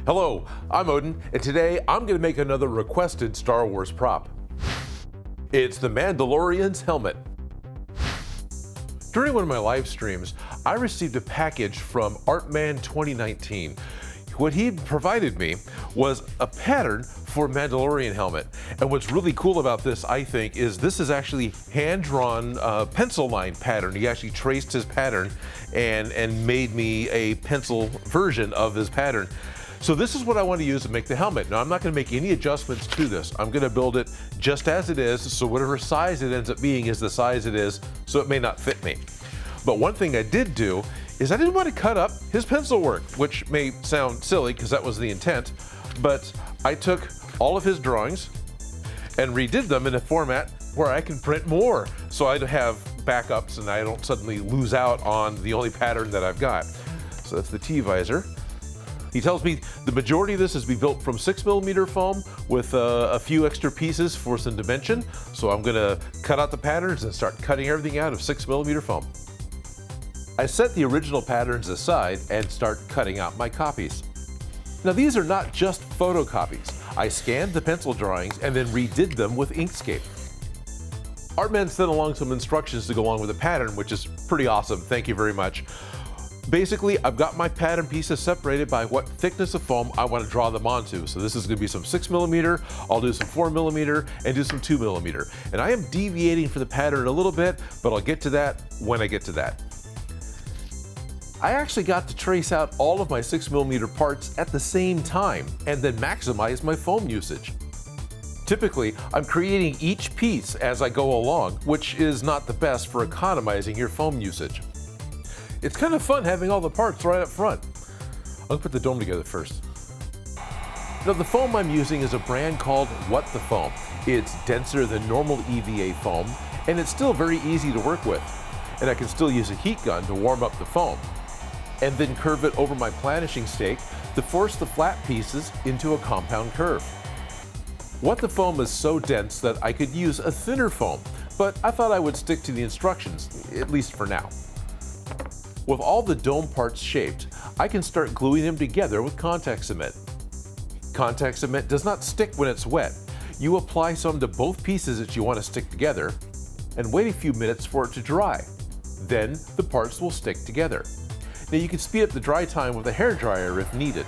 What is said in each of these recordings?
Hello, I'm Odin, and today I'm going to make another requested Star Wars prop. It's the Mandalorian's helmet. During one of my live streams, I received a package from Artman 2019. What he provided me was a pattern for Mandalorian helmet. And what's really cool about this, I think, is this is actually hand-drawn pencil line pattern. He actually traced his pattern and made me a pencil version of his pattern. So this is what I want to use to make the helmet. Now I'm not going to make any adjustments to this. I'm going to build it just as it is, so whatever size it ends up being is the size it is, so it may not fit me. But one thing I did do is I didn't want to cut up his pencil work, which may sound silly because that was the intent, but I took all of his drawings and redid them in a format where I can print more, so I'd have backups and I don't suddenly lose out on the only pattern that I've got. So that's the T-visor. He tells me the majority of this is to be built from 6mm foam with a few extra pieces for some dimension. So I'm gonna cut out the patterns and start cutting everything out of 6mm foam. I set the original patterns aside and start cutting out my copies. Now these are not just photocopies. I scanned the pencil drawings and then redid them with Inkscape. Artman sent along some instructions to go along with the pattern, which is pretty awesome. Thank you very much. Basically, I've got my pattern pieces separated by what thickness of foam I want to draw them onto. So this is going to be some 6mm, I'll do some 4mm, and do some 2mm. And I am deviating from the pattern a little bit, but I'll get to that when I get to that. I actually got to trace out all of my 6mm parts at the same time and then maximize my foam usage. Typically, I'm creating each piece as I go along, which is not the best for economizing your foam usage. It's kind of fun having all the parts right up front. I'll put the dome together first. Now the foam I'm using is a brand called What the Foam. It's denser than normal EVA foam, and it's still very easy to work with. And I can still use a heat gun to warm up the foam, and then curve it over my planishing stake to force the flat pieces into a compound curve. What the Foam is so dense that I could use a thinner foam, but I thought I would stick to the instructions, at least for now. With all the dome parts shaped, I can start gluing them together with contact cement. Contact cement does not stick when it's wet. You apply some to both pieces that you want to stick together and wait a few minutes for it to dry. Then the parts will stick together. Now you can speed up the dry time with a hairdryer if needed.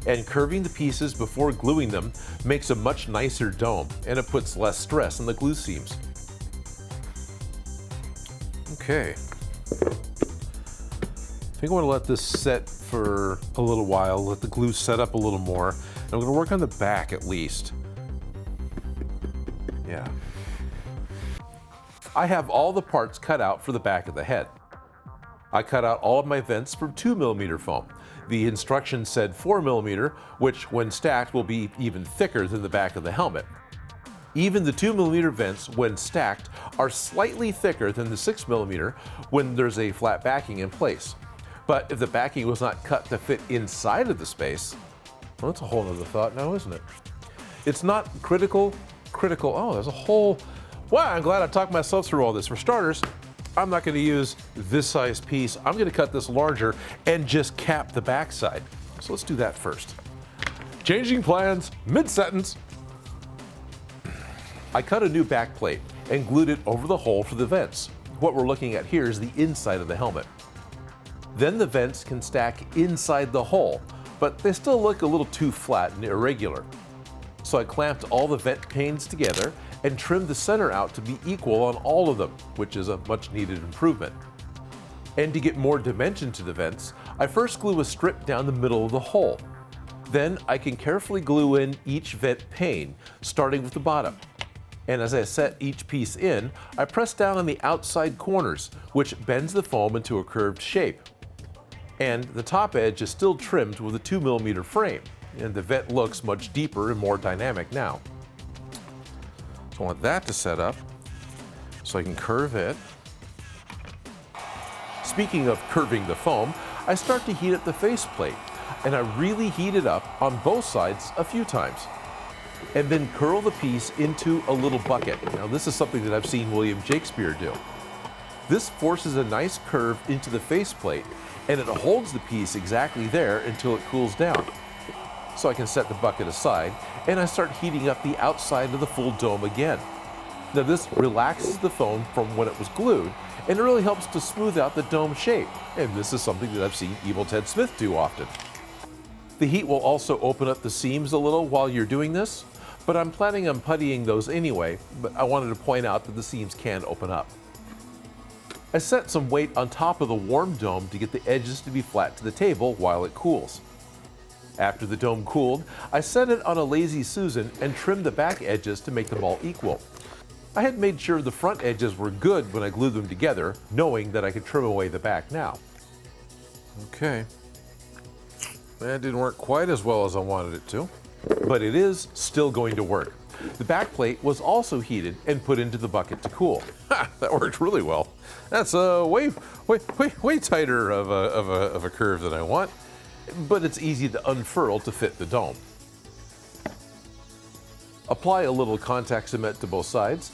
And curving the pieces before gluing them makes a much nicer dome, and it puts less stress on the glue seams. Okay, I think I want to let this set for a little while, let the glue set up a little more. And I'm going to work on the back at least. Yeah. I have all the parts cut out for the back of the head. I cut out all of my vents from 2mm foam. The instructions said 4mm, which when stacked will be even thicker than the back of the helmet. Even the 2mm vents, when stacked, are slightly thicker than the 6mm when there's a flat backing in place. But if the backing was not cut to fit inside of the space, well, that's a whole other thought now, isn't it? It's not critical, oh, there's a whole, wow, I'm glad I talked myself through all this. For starters, I'm not going to use this size piece. I'm going to cut this larger and just cap the backside. So let's do that first. Changing plans mid-sentence. I cut a new back plate and glued it over the hole for the vents. What we're looking at here is the inside of the helmet. Then the vents can stack inside the hole, but they still look a little too flat and irregular. So I clamped all the vent panes together and trimmed the center out to be equal on all of them, which is a much needed improvement. And to get more dimension to the vents, I first glue a strip down the middle of the hole. Then I can carefully glue in each vent pane, starting with the bottom. And as I set each piece in, I press down on the outside corners, which bends the foam into a curved shape. And the top edge is still trimmed with a 2mm frame, and the vent looks much deeper and more dynamic now. So I want that to set up so I can curve it. Speaking of curving the foam, I start to heat up the faceplate, and I really heat it up on both sides a few times. And then curl the piece into a little bucket. Now this is something that I've seen William Shakespeare do. This forces a nice curve into the faceplate and it holds the piece exactly there until it cools down. So I can set the bucket aside, and I start heating up the outside of the full dome again. Now this relaxes the foam from when it was glued, and it really helps to smooth out the dome shape. And this is something that I've seen Evil Ted Smith do often. The heat will also open up the seams a little while you're doing this, but I'm planning on puttying those anyway, but I wanted to point out that the seams can open up. I set some weight on top of the warm dome to get the edges to be flat to the table while it cools. After the dome cooled, I set it on a Lazy Susan and trimmed the back edges to make them all equal. I had made sure the front edges were good when I glued them together, knowing that I could trim away the back now. Okay. That didn't work quite as well as I wanted it to, but it is still going to work. The back plate was also heated and put into the bucket to cool. Ha! That worked really well. That's way tighter of a curve than I want, but it's easy to unfurl to fit the dome. Apply a little contact cement to both sides.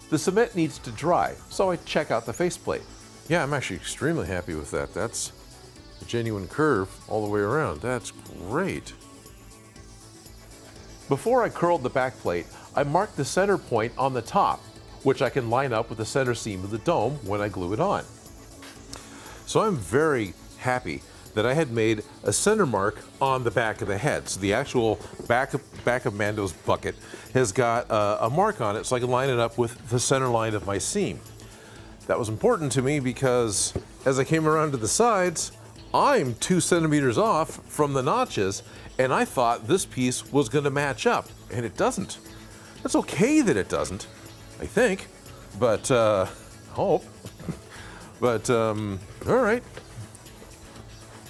The cement needs to dry, so I check out the faceplate. Yeah, I'm actually extremely happy with that. That's a genuine curve all the way around. That's great. Before I curled the back plate, I marked the center point on the top, which I can line up with the center seam of the dome when I glue it on. So I'm very happy that I had made a center mark on the back of the head. So the actual back of Mando's bucket has got a mark on it, so I can line it up with the center line of my seam. That was important to me because as I came around to the sides, I'm 2 centimeters off from the notches, and I thought this piece was going to match up, and it doesn't. It's okay that it doesn't, I think, but hope. But all right.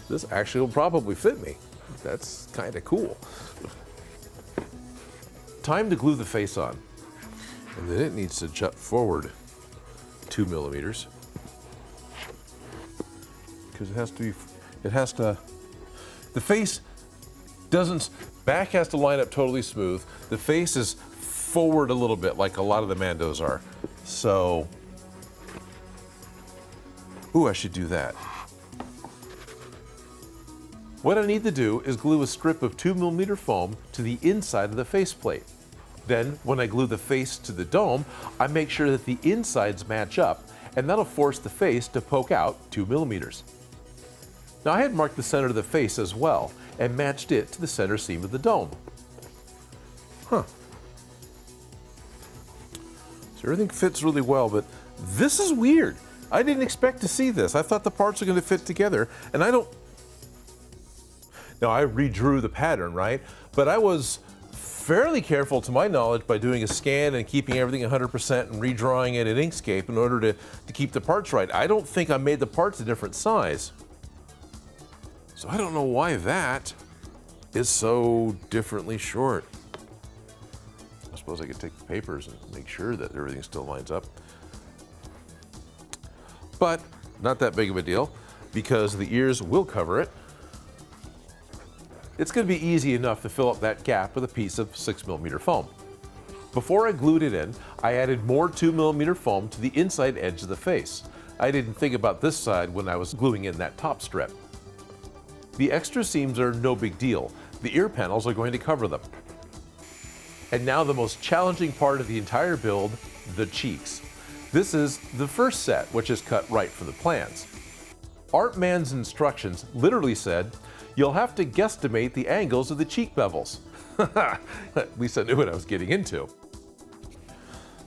This actually will probably fit me. That's kind of cool. Time to glue the face on. And then it needs to jut forward 2 millimeters. Because the face doesn't, back has to line up totally smooth. The face is forward a little bit like a lot of the Mandos are. So, ooh, I should do that. What I need to do is glue a strip of 2 millimeter foam to the inside of the faceplate. Then, when I glue the face to the dome, I make sure that the insides match up, and that'll force the face to poke out 2 millimeters. Now I had marked the center of the face as well, and matched it to the center seam of the dome. Huh. So everything fits really well, but this is weird. I didn't expect to see this. I thought the parts were going to fit together, and I don't. Now I redrew the pattern, right? But I was fairly careful to my knowledge by doing a scan and keeping everything 100% and redrawing it in Inkscape in order to keep the parts right. I don't think I made the parts a different size. So I don't know why that is so differently short. I suppose I could take the papers and make sure that everything still lines up. But not that big of a deal because the ears will cover it. It's going to be easy enough to fill up that gap with a piece of 6 millimeter foam. Before I glued it in, I added more 2 millimeter foam to the inside edge of the face. I didn't think about this side when I was gluing in that top strip. The extra seams are no big deal. The ear panels are going to cover them. And now the most challenging part of the entire build, the cheeks. This is the first set, which is cut right from the plans. Artman's instructions literally said, "You'll have to guesstimate the angles of the cheek bevels." At least I knew what I was getting into.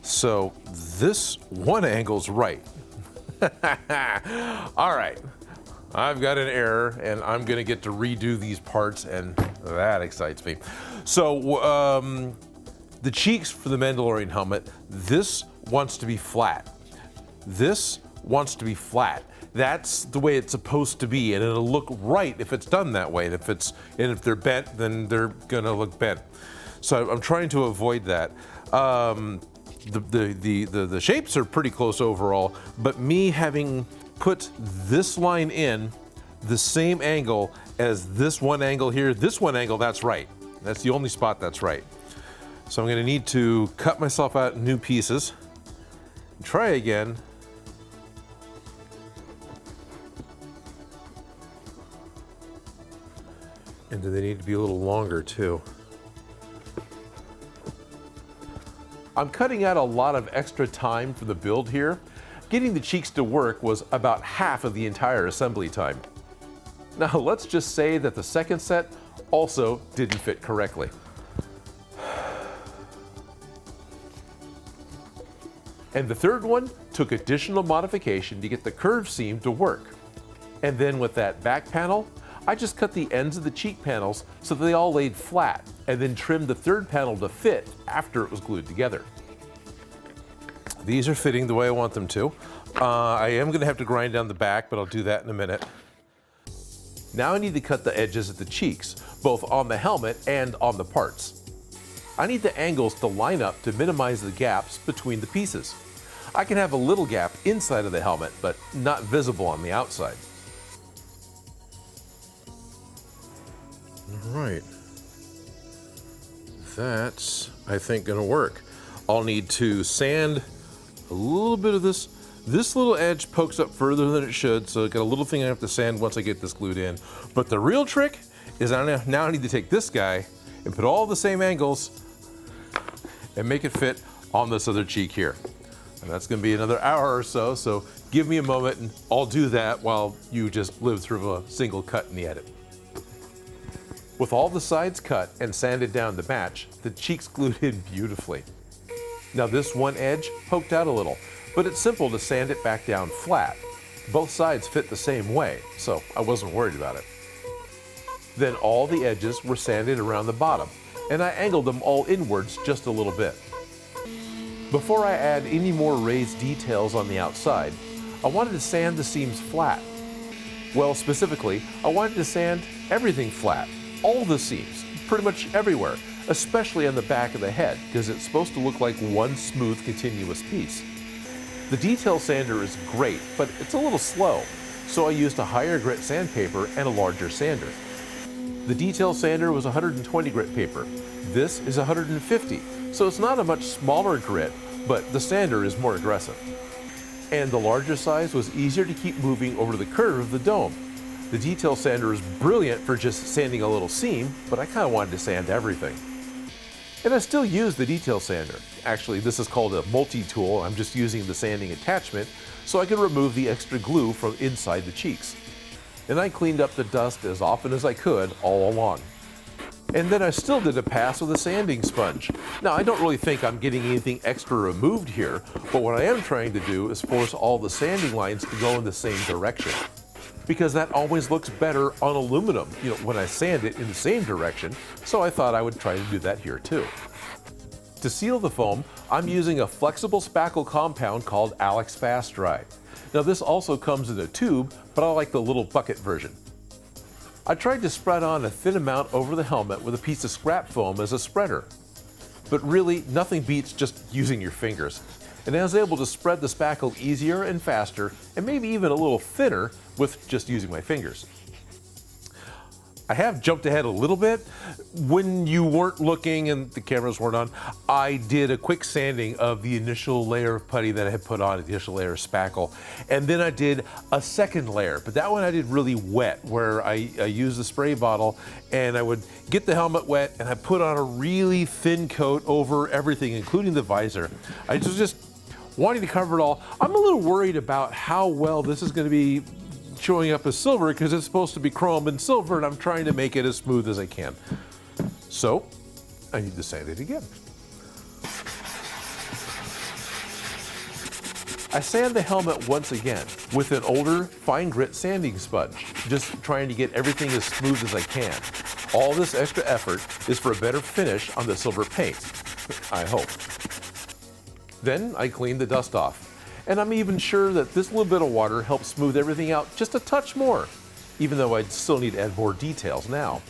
So this one angle's right. All right, I've got an error and I'm gonna get to redo these parts, and that excites me. So the cheeks for the Mandalorian helmet, this wants to be flat. This wants to be flat. That's the way it's supposed to be, and it'll look right if it's done that way. And if they're bent, then they're gonna look bent. So I'm trying to avoid that. The shapes are pretty close overall, but me having put this line in the same angle as this one angle here, this one angle, that's right. That's the only spot that's right. So I'm gonna need to cut myself out in new pieces, try again. And then they need to be a little longer too. I'm cutting out a lot of extra time for the build here. Getting the cheeks to work was about half of the entire assembly time. Now let's just say that the second set also didn't fit correctly. And the third one took additional modification to get the curve seam to work. And then with that back panel, I just cut the ends of the cheek panels so that they all laid flat, and then trimmed the third panel to fit after it was glued together. These are fitting the way I want them to. I am going to have to grind down the back, but I'll do that in a minute. Now I need to cut the edges of the cheeks, both on the helmet and on the parts. I need the angles to line up to minimize the gaps between the pieces. I can have a little gap inside of the helmet, but not visible on the outside. All right. That's, I think, gonna work. I'll need to sand a little bit of this. This little edge pokes up further than it should, so I got a little thing I have to sand once I get this glued in. But the real trick is now I need to take this guy and put all the same angles and make it fit on this other cheek here. And that's gonna be another hour or so, so give me a moment and I'll do that while you just live through a single cut in the edit. With all the sides cut and sanded down to match, the cheeks glued in beautifully. Now this one edge poked out a little, but it's simple to sand it back down flat. Both sides fit the same way, so I wasn't worried about it. Then all the edges were sanded around the bottom, and I angled them all inwards just a little bit. Before I add any more raised details on the outside, I wanted to sand the seams flat. Well, specifically, I wanted to sand everything flat. All the seams, pretty much everywhere, especially on the back of the head, because it's supposed to look like one smooth, continuous piece. The detail sander is great, but it's a little slow, so I used a higher grit sandpaper and a larger sander. The detail sander was 120 grit paper. This is 150, so it's not a much smaller grit, but the sander is more aggressive. And the larger size was easier to keep moving over the curve of the dome. The detail sander is brilliant for just sanding a little seam, but I kind of wanted to sand everything. And I still use the detail sander. Actually, this is called a multi-tool. I'm just using the sanding attachment so I can remove the extra glue from inside the cheeks. And I cleaned up the dust as often as I could all along. And then I still did a pass with a sanding sponge. Now, I don't really think I'm getting anything extra removed here, but what I am trying to do is force all the sanding lines to go in the same direction, because that always looks better on aluminum, when I sand it in the same direction, so I thought I would try to do that here too. To seal the foam, I'm using a flexible spackle compound called Alex Fast Dry. Now this also comes in a tube, but I like the little bucket version. I tried to spread on a thin amount over the helmet with a piece of scrap foam as a spreader. But really, nothing beats just using your fingers. And I was able to spread the spackle easier and faster, and maybe even a little thinner with just using my fingers. I have jumped ahead a little bit. When you weren't looking and the cameras weren't on, I did a quick sanding of the initial layer of putty that I had put on, the initial layer of spackle. And then I did a second layer, but that one I did really wet, where I used the spray bottle and I would get the helmet wet and I put on a really thin coat over everything, including the visor. I was just wanting to cover it all. I'm a little worried about how well this is going to be showing up as silver, because it's supposed to be chrome and silver, and I'm trying to make it as smooth as I can. So I need to sand it again. I sand the helmet once again with an older fine grit sanding sponge, just trying to get everything as smooth as I can. All this extra effort is for a better finish on the silver paint, I hope. Then I clean the dust off. And I'm even sure that this little bit of water helps smooth everything out just a touch more, even though I'd still need to add more details now.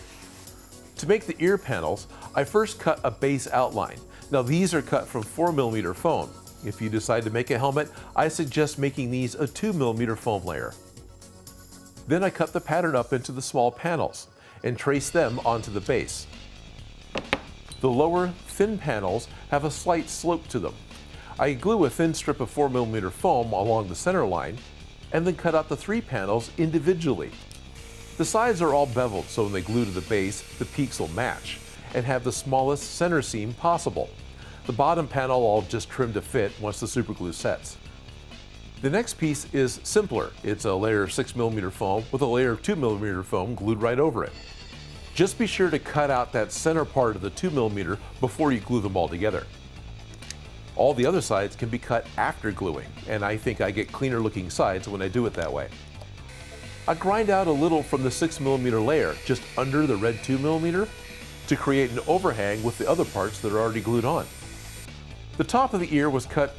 To make the ear panels, I first cut a base outline. Now these are cut from 4mm foam. If you decide to make a helmet, I suggest making these a 2mm foam layer. Then I cut the pattern up into the small panels and trace them onto the base. The lower, thin panels have a slight slope to them. I glue a thin strip of 4mm foam along the center line and then cut out the 3 panels individually. The sides are all beveled, so when they glue to the base, the peaks will match and have the smallest center seam possible. The bottom panel I'll just trim to fit once the superglue sets. The next piece is simpler. It's a layer of 6mm foam with a layer of 2mm foam glued right over it. Just be sure to cut out that center part of the 2mm before you glue them all together. All the other sides can be cut after gluing, and I think I get cleaner looking sides when I do it that way. I grind out a little from the 6mm layer just under the red 2mm to create an overhang with the other parts that are already glued on. The top of the ear was cut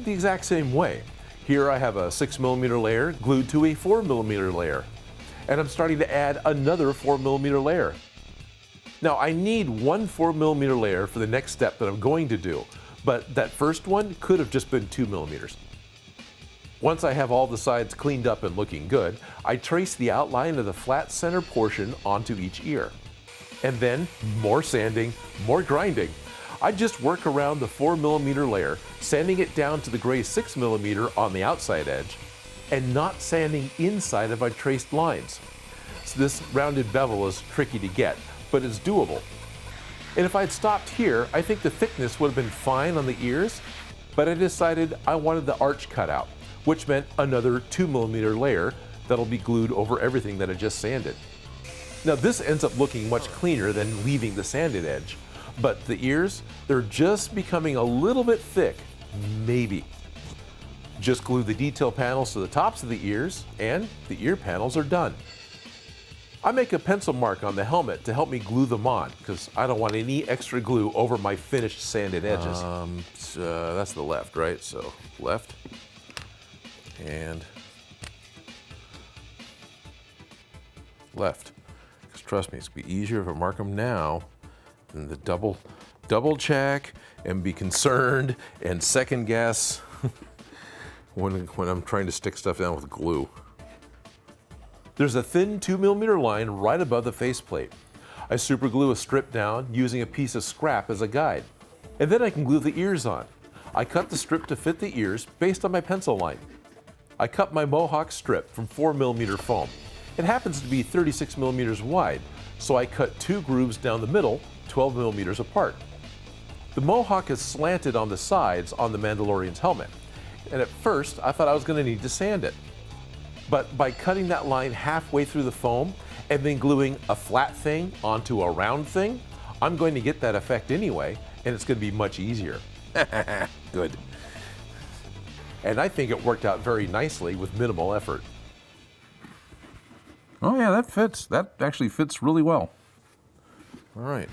the exact same way. Here I have a 6mm layer glued to a 4mm layer, and I'm starting to add another 4mm layer. Now I need one 4mm layer for the next step that I'm going to do, but that first one could have just been 2mm. Once I have all the sides cleaned up and looking good, I trace the outline of the flat center portion onto each ear. And then more sanding, more grinding. I just work around the 4mm layer, sanding it down to the gray 6mm on the outside edge, and not sanding inside of my traced lines. So this rounded bevel is tricky to get, but it's doable. And if I'd stopped here, I think the thickness would have been fine on the ears, but I decided I wanted the arch cut out, which meant another 2mm layer that'll be glued over everything that I just sanded. Now this ends up looking much cleaner than leaving the sanded edge, but the ears, they're just becoming a little bit thick, maybe. Just glue the detail panels to the tops of the ears, and the ear panels are done. I make a pencil mark on the helmet to help me glue them on, because I don't want any extra glue over my finished sanded edges. That's the left, right? So left, and left. Because trust me, it's gonna be easier if I mark them now than the double check and be concerned and second guess when I'm trying to stick stuff down with glue. There's a thin 2mm line right above the faceplate. I super glue a strip down using a piece of scrap as a guide. And then I can glue the ears on. I cut the strip to fit the ears based on my pencil line. I cut my Mohawk strip from 4mm foam. It happens to be 36mm wide, so I cut 2 grooves down the middle, 12mm apart. The Mohawk is slanted on the sides on the Mandalorian's helmet, and at first I thought I was going to need to sand it. But by cutting that line halfway through the foam and then gluing a flat thing onto a round thing, I'm going to get that effect anyway, and it's going to be much easier. Good. And I think it worked out very nicely with minimal effort. Oh yeah, that fits. That actually fits really well. All right.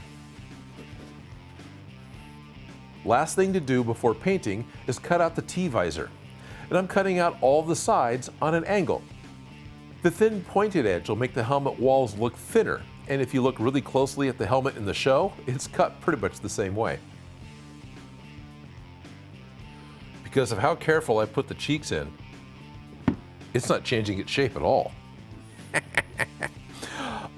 Last thing to do before painting is cut out the T-visor. And I'm cutting out all the sides on an angle. The thin pointed edge will make the helmet walls look thinner, and if you look really closely at the helmet in the show, it's cut pretty much the same way. Because of how careful I put the cheeks in, it's not changing its shape at all.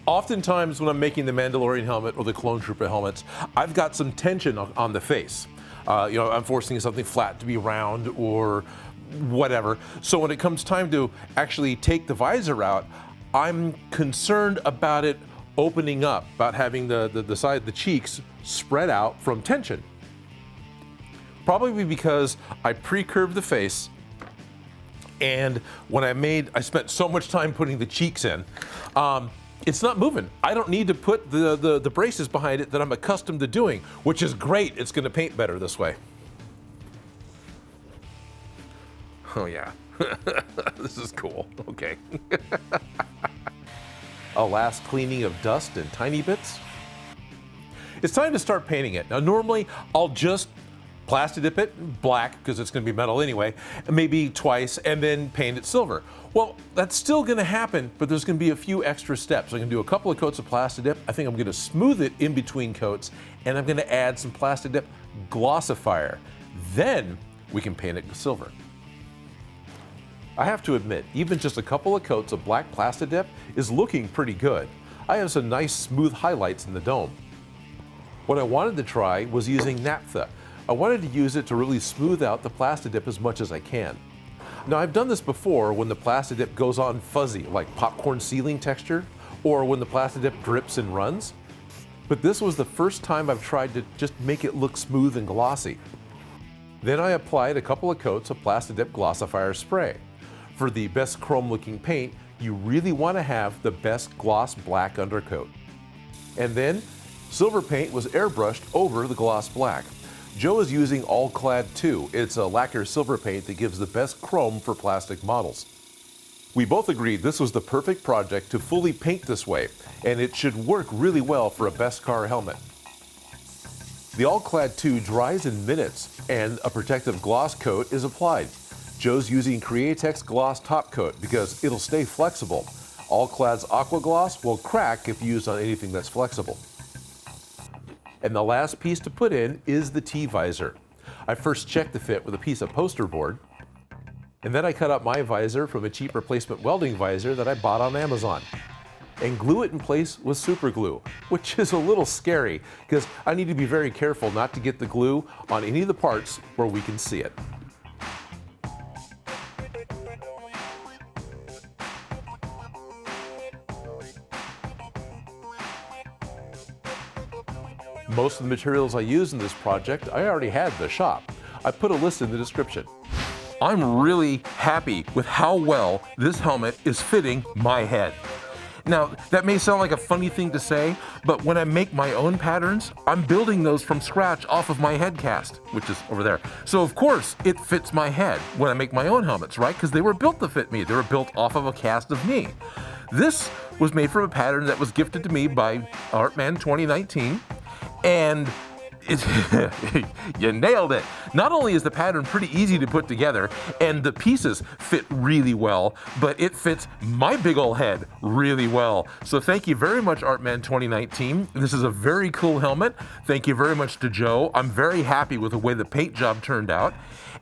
Oftentimes when I'm making the Mandalorian helmet or the Clone Trooper helmets, I've got some tension on the face. I'm forcing something flat to be round or whatever. So when it comes time to actually take the visor out, I'm concerned about it opening up, about having the cheeks spread out from tension. Probably because I pre-curved the face, and when I spent so much time putting the cheeks in, it's not moving. I don't need to put the braces behind it that I'm accustomed to doing, which is great. It's going to paint better this way. Oh yeah, this is cool. Okay. A last cleaning of dust and tiny bits. It's time to start painting it. Now normally I'll just plasti dip it black because it's going to be metal anyway, maybe twice, and then paint it silver. Well, that's still going to happen, but there's going to be a few extra steps. I'm going to do a couple of coats of plasti dip. I think I'm going to smooth it in between coats, and I'm going to add some plasti dip glossifier. Then we can paint it silver. I have to admit, even just a couple of coats of black plasti dip is looking pretty good. I have some nice smooth highlights in the dome. What I wanted to try was using naphtha. I wanted to use it to really smooth out the plasti dip as much as I can. Now I've done this before when the plasti dip goes on fuzzy, like popcorn ceiling texture, or when the Plastidip drips and runs. But this was the first time I've tried to just make it look smooth and glossy. Then I applied a couple of coats of Plastidip Glossifier spray. For the best chrome looking paint, you really want to have the best gloss black undercoat. And then silver paint was airbrushed over the gloss black. Joe is using Alclad II. It's a lacquer silver paint that gives the best chrome for plastic models. We both agreed this was the perfect project to fully paint this way, and it should work really well for a Beskar helmet. The Alclad II dries in minutes, and a protective gloss coat is applied. Joe's using Createx gloss top coat because it'll stay flexible. Alclad's aqua gloss will crack if used on anything that's flexible. And the last piece to put in is the T-visor. I first checked the fit with a piece of poster board, and then I cut out my visor from a cheap replacement welding visor that I bought on Amazon and glue it in place with super glue, which is a little scary because I need to be very careful not to get the glue on any of the parts where we can see it. Most of the materials I use in this project, I already had in the shop. I put a list in the description. I'm really happy with how well this helmet is fitting my head. Now, that may sound like a funny thing to say, but when I make my own patterns, I'm building those from scratch off of my head cast, which is over there. So of course, it fits my head when I make my own helmets, right? Because they were built to fit me. They were built off of a cast of me. This was made from a pattern that was gifted to me by Artman 2019, and you nailed it. Not only is the pattern pretty easy to put together and the pieces fit really well, but it fits my big ol' head really well. So thank you very much, Artman 2019. This is a very cool helmet. Thank you very much to Joe. I'm very happy with the way the paint job turned out.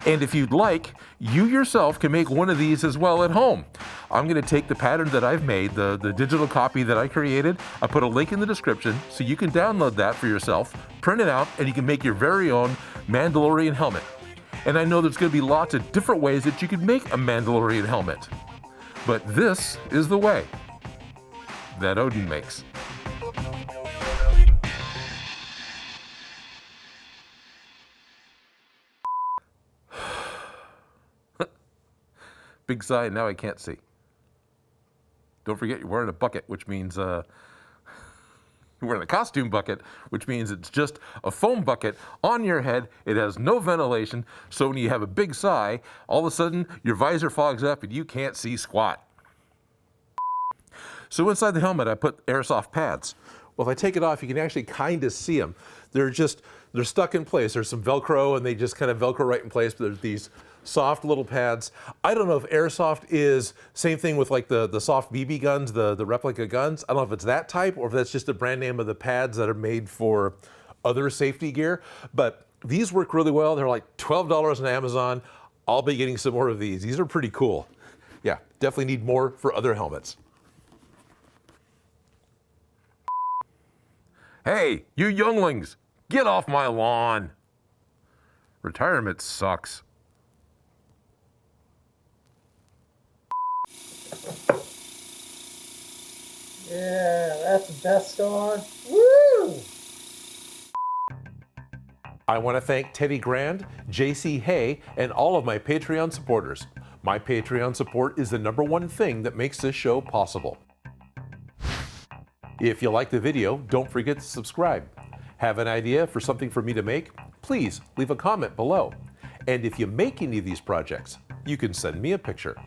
And if you'd like, you yourself can make one of these as well at home. I'm going to take the pattern that I've made, the digital copy that I created. I put a link in the description so you can download that for yourself, print it out, and you can make your very own Mandalorian helmet. And I know there's going to be lots of different ways that you could make a Mandalorian helmet. But this is the way that Odin makes. Big sigh, now I can't see. Don't forget you're wearing a bucket, which means you're wearing a costume bucket, which means it's just a foam bucket on your head. It has no ventilation, so when you have a big sigh, all of a sudden your visor fogs up and you can't see squat. So inside the helmet, I put Airsoft pads. Well, if I take it off, you can actually kind of see them. They're stuck in place. There's some Velcro, and they just kind of Velcro right in place, but there's these soft little pads. I don't know if Airsoft is same thing with like the soft BB guns, the replica guns. I don't know if it's that type or if that's just the brand name of the pads that are made for other safety gear. But these work really well. They're like $12 on Amazon. I'll be getting some more of these. These are pretty cool. Yeah, definitely need more for other helmets. Hey, you younglings, get off my lawn. Retirement sucks. Yeah, that's the Beskar. Woo! I want to thank Teddy Grand, JC Hay, and all of my Patreon supporters. My Patreon support is the #1 thing that makes this show possible. If you like the video, don't forget to subscribe. Have an idea for something for me to make? Please leave a comment below. And if you make any of these projects, you can send me a picture.